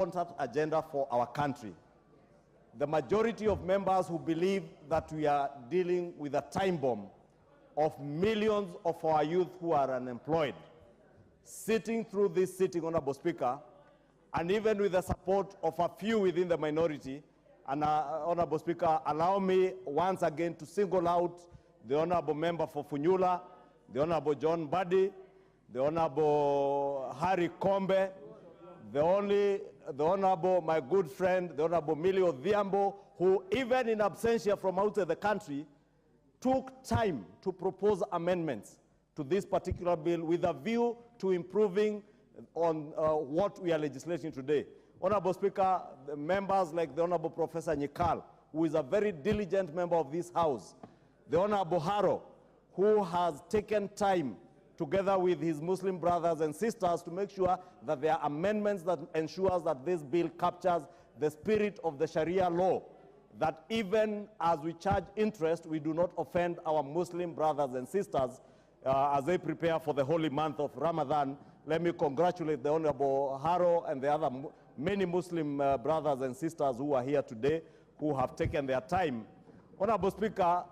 important agenda for our country. The majority of members who believe that we are dealing with a time bomb of millions of our youth who are unemployed, sitting through this sitting, Honorable Speaker, and even with the support of a few within the minority. And Honorable Speaker, allow me once again to single out the Honorable Member for Funyula, the Honorable John Buddy, the Honorable Harry Kombe, the Honorable, my good friend, the Honorable Millie Odhiambo, who even in absentia from outside the country, took time to propose amendments to this particular bill with a view to improving on what we are legislating today. Honorable Speaker, the members like the Honorable Professor Nyikal, who is a very diligent member of this House, the Honorable Haro, who has taken time together with his Muslim brothers and sisters to make sure that there are amendments that ensures that this bill captures the spirit of the Sharia law, that even as we charge interest, we do not offend our Muslim brothers and sisters as they prepare for the holy month of Ramadan. Let me congratulate the Honorable Haro and the other many Muslim brothers and sisters who are here today, who have taken their time. Honorable Speaker,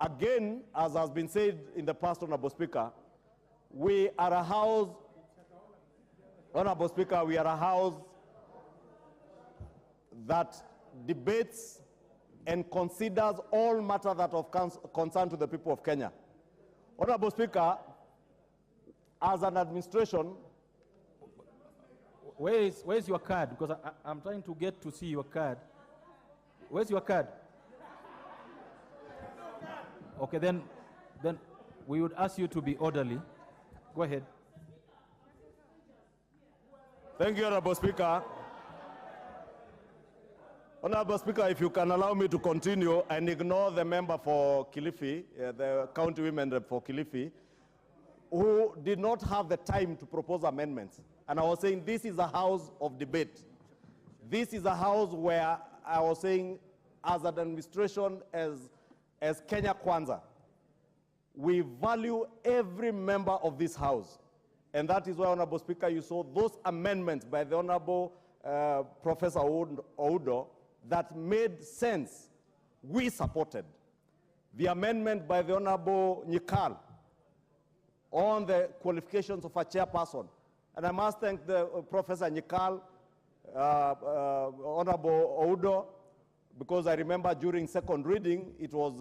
again, as has been said in the past, Honorable Speaker, we are a house, Honorable Speaker, we are a house that debates and considers all matters that are of concern to the people of Kenya. Honorable Speaker, as an administration, where's your card? Because I'm trying to get to see your card. Where's your card? Okay, then we would ask you to be orderly. Go ahead. Thank you, Honorable Speaker. Honorable Speaker, if you can allow me to continue and ignore the member for Kilifi, the county women rep for Kilifi, who did not have the time to propose amendments. And I was saying this is a house of debate. This is a house where I was saying, as an administration, as Kenya Kwanza, we value every member of this house. And that is why, Honorable Speaker, you saw those amendments by the Honorable Professor Oudo that made sense. We supported the amendment by the Honorable Nyikal on the qualifications of a chairperson. And I must thank the Professor Nyikal, Honorable Oudo, because I remember during second reading, it was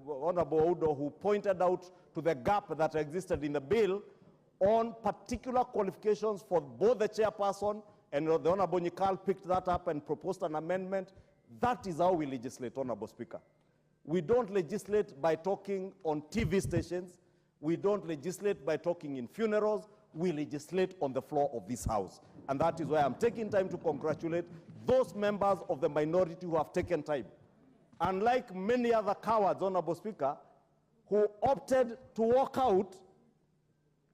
Honorable Oudo who pointed out to the gap that existed in the bill on particular qualifications for both the chairperson, and the Honorable Nyikal picked that up and proposed an amendment. That is how we legislate, Honorable Speaker. We don't legislate by talking on TV stations. We don't legislate by talking in funerals. We legislate on the floor of this House. And that is why I'm taking time to congratulate those members of the minority who have taken time. Unlike many other cowards, Honorable Speaker, who opted to walk out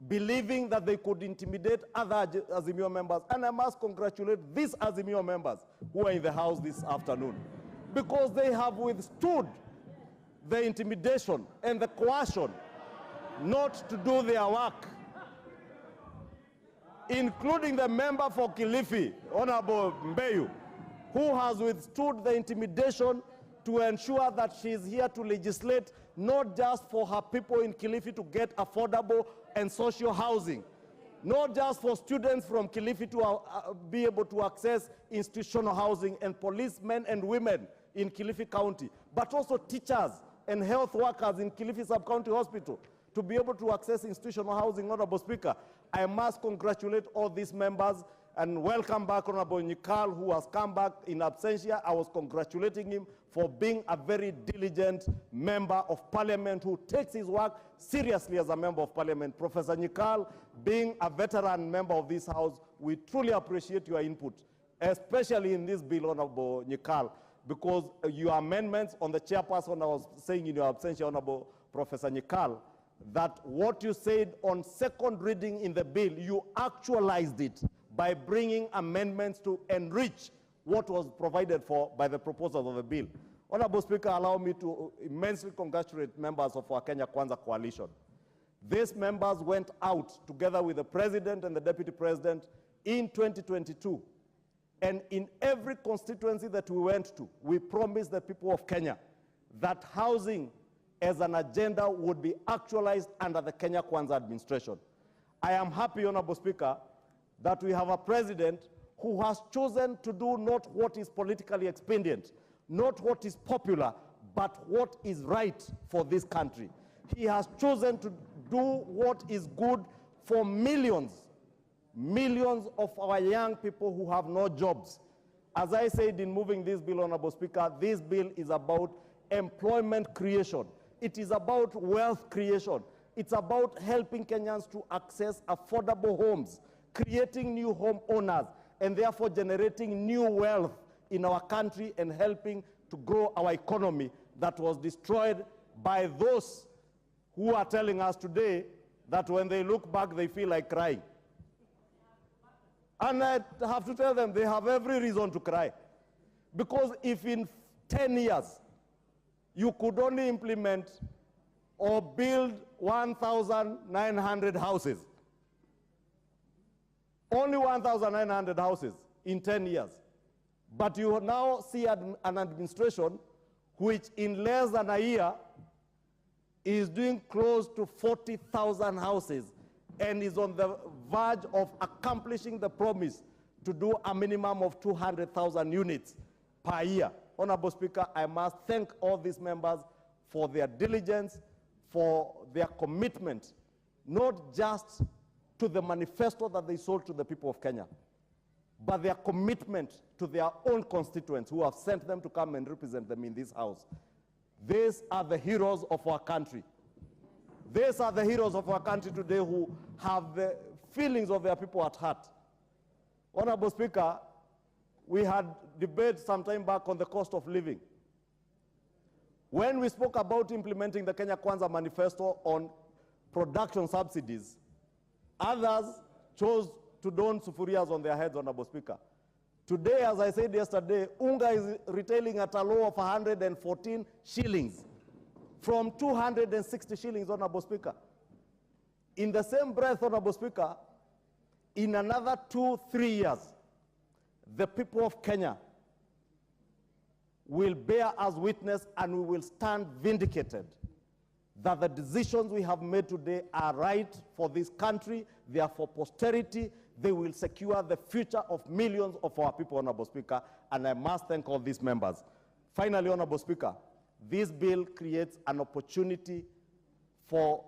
believing that they could intimidate other Azimio members. And I must congratulate these Azimio members who are in the House this afternoon, because they have withstood the intimidation and the coercion not to do their work, including the member for Kilifi, Honorable Mbeyu, who has withstood the intimidation to ensure that she is here to legislate not just for her people in Kilifi to get affordable and social housing, not just for students from Kilifi to be able to access institutional housing, and policemen and women in Kilifi County, but also teachers and health workers in Kilifi Sub-County Hospital to be able to access institutional housing. Honorable Speaker, I must congratulate all these members and welcome back Honorable Nyikal, who has come back in absentia. I was congratulating him for being a very diligent member of parliament who takes his work seriously as a member of parliament. Professor Nyikal, being a veteran member of this House, we truly appreciate your input, especially in this bill, Honorable Nyikal, because your amendments on the chairperson, I was saying in your absentia, Honorable Professor Nyikal, that what you said on second reading in the bill, you actualized it by bringing amendments to enrich what was provided for by the proposals of the bill. Honorable Speaker, allow me to immensely congratulate members of our Kenya Kwanza coalition. These members went out together with the President and the Deputy President in 2022 And in every constituency that we went to, we promised the people of Kenya that housing as an agenda would be actualized under the Kenya Kwanza administration. I am happy, Honorable Speaker, that we have a president who has chosen to do not what is politically expedient, not what is popular, but what is right for this country. He has chosen to do what is good for millions of our young people who have no jobs. As I said in moving this bill, Honorable Speaker, this bill is about employment creation. It is about wealth creation. It's about helping Kenyans to access affordable homes, creating new home owners, and therefore generating new wealth in our country and helping to grow our economy that was destroyed by those who are telling us today that when they look back, they feel like crying. And I have to tell them they have every reason to cry. Because if in 10 years, you could only implement or build 1,900 houses, only 1,900 houses in 10 years. But you now see an administration which in less than a year is doing close to 40,000 houses and is on the verge of accomplishing the promise to do a minimum of 200,000 units per year. Honorable Speaker, I must thank all these members for their diligence, for their commitment, not just to the manifesto that they sold to the people of Kenya, but their commitment to their own constituents who have sent them to come and represent them in this house. These are the heroes of our country. These are the heroes of our country today who have the feelings of their people at heart. Honorable Speaker, we had debate some time back on the cost of living. When we spoke about implementing the Kenya Kwanza manifesto on production subsidies, others chose to don sufurias on their heads, Honorable Speaker. Today, as I said yesterday, unga is retailing at a low of 114 shillings from 260 shillings, Honorable Speaker. In the same breath, Honorable Speaker, in another 2-3 years, the people of Kenya will bear us witness and we will stand vindicated that the decisions we have made today are right for this country, they are for posterity, they will secure the future of millions of our people, Honorable Speaker, and I must thank all these members. Finally, Honorable Speaker, this bill creates an opportunity for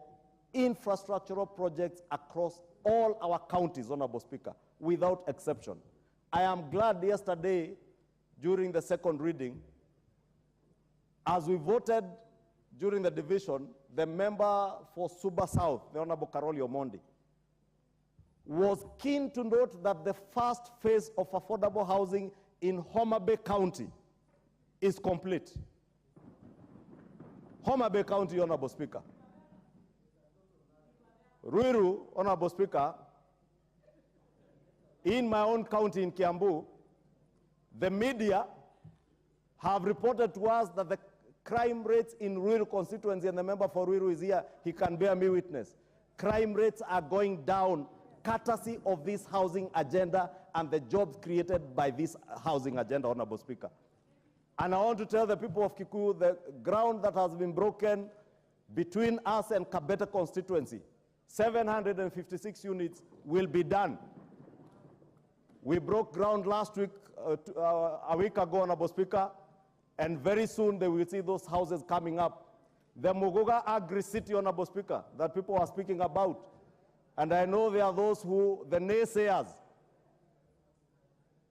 infrastructural projects across all our counties, Honorable Speaker, without exception. I am glad yesterday, during the second reading, as we voted during the division, the member for Suba South, the Honorable Karoli Omondi, was keen to note that the first phase of affordable housing in Homa Bay County is complete. Homa Bay County, Honorable Speaker. Ruiru, Honorable Speaker, in my own county in Kiambu, the media have reported to us that the crime rates in Ruiru constituency, and the member for Ruiru is here, he can bear me witness. Crime rates are going down courtesy of this housing agenda and the jobs created by this housing agenda, Honorable Speaker. And I want to tell the people of Kikuyu, the ground that has been broken between us and Kabete constituency, 756 units will be done. We broke ground last week, a week ago, Honorable Speaker, and very soon they will see those houses coming up. The Muguga Agri-City, Honorable Speaker, that people are speaking about. And I know there are those who, the naysayers,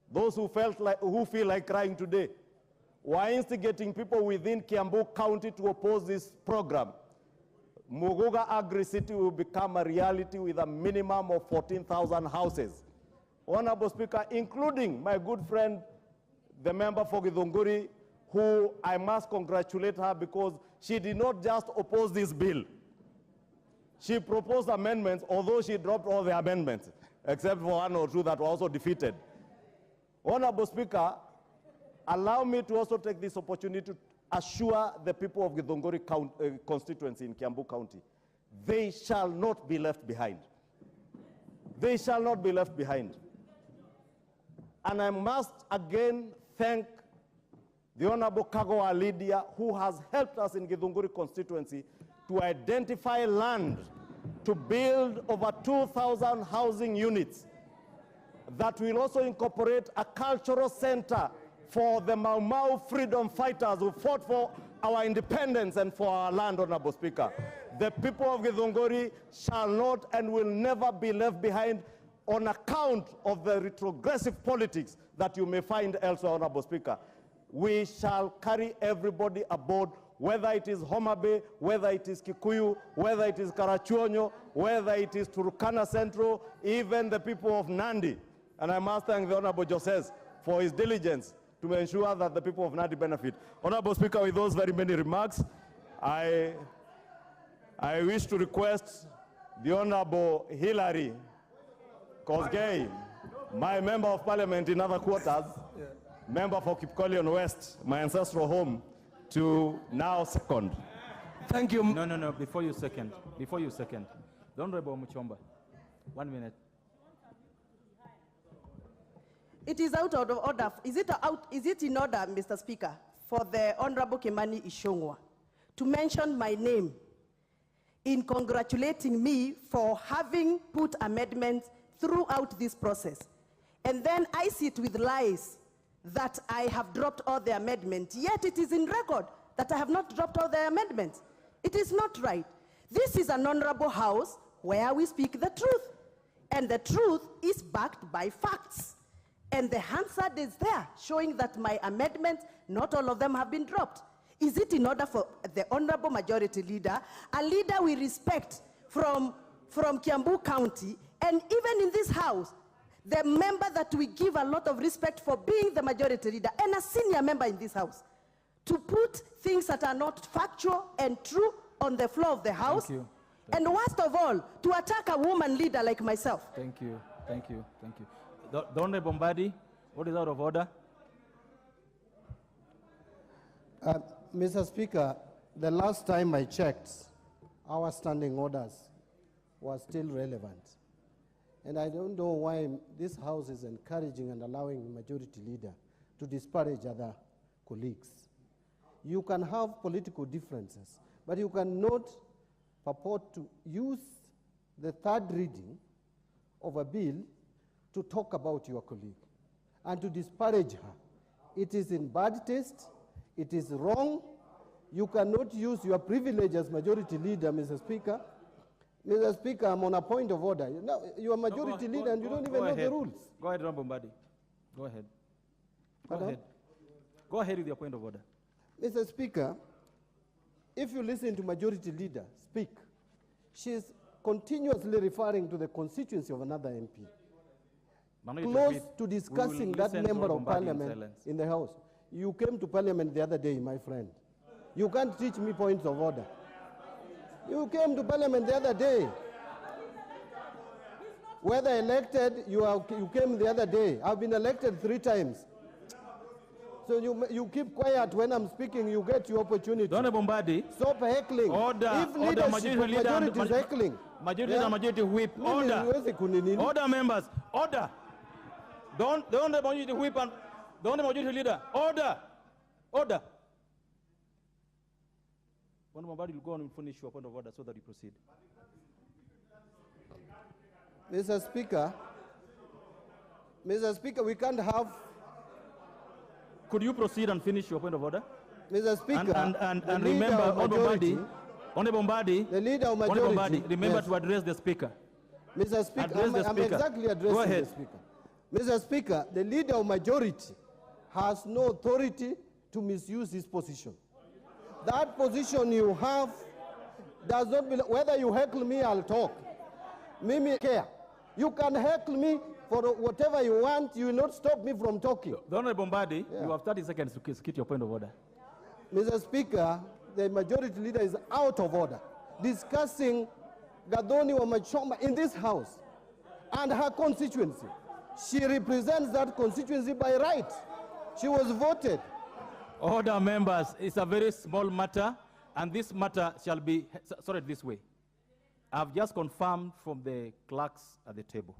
those who feel like crying today, were instigating people within Kiambu County to oppose this program. Muguga Agri-City will become a reality with a minimum of 14,000 houses. Honorable Speaker, including my good friend, the member for Githunguri, who I must congratulate her because she did not just oppose this bill. She proposed amendments, although she dropped all the amendments, except for one or two that were also defeated. Honorable Speaker, allow me to also take this opportunity to assure the people of Githunguri constituency in Kiambu County, they shall not be left behind. They shall not be left behind. And I must again thank the Honorable Kagowa Lydia, who has helped us in Githunguri constituency to identify land to build over 2,000 housing units that will also incorporate a cultural center for the Mau Mau freedom fighters who fought for our independence and for our land, Honorable Speaker. The people of Githunguri shall not and will never be left behind on account of the retrogressive politics that you may find elsewhere, Honorable Speaker. We shall carry everybody aboard, whether it is Homa Bay, whether it is Kikuyu, whether it is Karachuonyo, whether it is Turkana Central, even the people of Nandi. And I must thank the Honorable Joses for his diligence to ensure that the people of Nandi benefit. Honorable Speaker, with those very many remarks, I wish to request the Honorable Hilary Kosgei, my member of parliament in other quarters, member for Kipkolion West, my ancestral home, to now second. Thank you. No, before you second. The Honorable Wamuchomba, 1 minute. It is out of order. Is it in order, Mr. Speaker, for the Honorable Kimani Ichungwa to mention my name in congratulating me for having put amendments throughout this process? And then I sit with lies that I have dropped all the amendments, yet it is in record that I have not dropped all the amendments. It is not right. This is an honorable house where we speak the truth, and the truth is backed by facts. And the Hansard is there, showing that my amendments, not all of them have been dropped. Is it in order for the Honorable Majority Leader, a leader we respect from Kiambu County, and even in this House, the member that we give a lot of respect for being the Majority Leader, and a senior member in this House, to put things that are not factual and true on the floor of the House, and worst of all, to attack a woman leader like myself? Thank you. The Honorable Mbadi, what is out of order? Mr. Speaker, the last time I checked, our standing orders were still relevant. And I don't know why this House is encouraging and allowing the Majority Leader to disparage other colleagues. You can have political differences, but you cannot purport to use the third reading of a bill to talk about your colleague and to disparage her. It is in bad taste. It is wrong. You cannot use your privilege as Majority Leader, Mr. Speaker. Mr. Speaker, I'm on a point of order. Now, you are Majority Leader and you don't even know the rules. Go ahead, Honorable Mbadi. Go ahead. Go ahead with your point of order. Mr. Speaker, if you listen to Majority Leader speak, she is continuously referring to the constituency of another MP. Close to discussing that member of parliament in the House. You came to parliament the other day, my friend. You can't teach me points of order. You came to parliament the other day. Whether elected, you came the other day. I've been elected 3 times. So you keep quiet when I'm speaking, you get your opportunity. Honorable Mbadi. Stop heckling. Order. If majority is heckling. Majority and majority whip. Order. Order, members. Order. Don't the majority whip and don't the majority leader. Order. Honorable Mbadi will go on and finish your point of order so that you proceed. Mr. Speaker, we can't have. Could you proceed and finish your point of order? Mr. Speaker, and remember, Honorable Mbadi, the leader of majority, remember to address the speaker. Mr. Speaker, I'm exactly addressing the speaker. Mr. Speaker, the leader of majority has no authority to misuse his position. That position you have does not belong. Whether you heckle me, I'll talk. Mimi care. You can heckle me for whatever you want. You will not stop me from talking. The Honorable Mbadi, you have 30 seconds to keep your point of order. Mr. Speaker, the majority leader is out of order, discussing Gadoni Wamuchomba in this House and her constituency. She represents that constituency by right. She was voted. Order, members. It's a very small matter, and this matter shall be sorted this way. I've just confirmed from the clerks at the table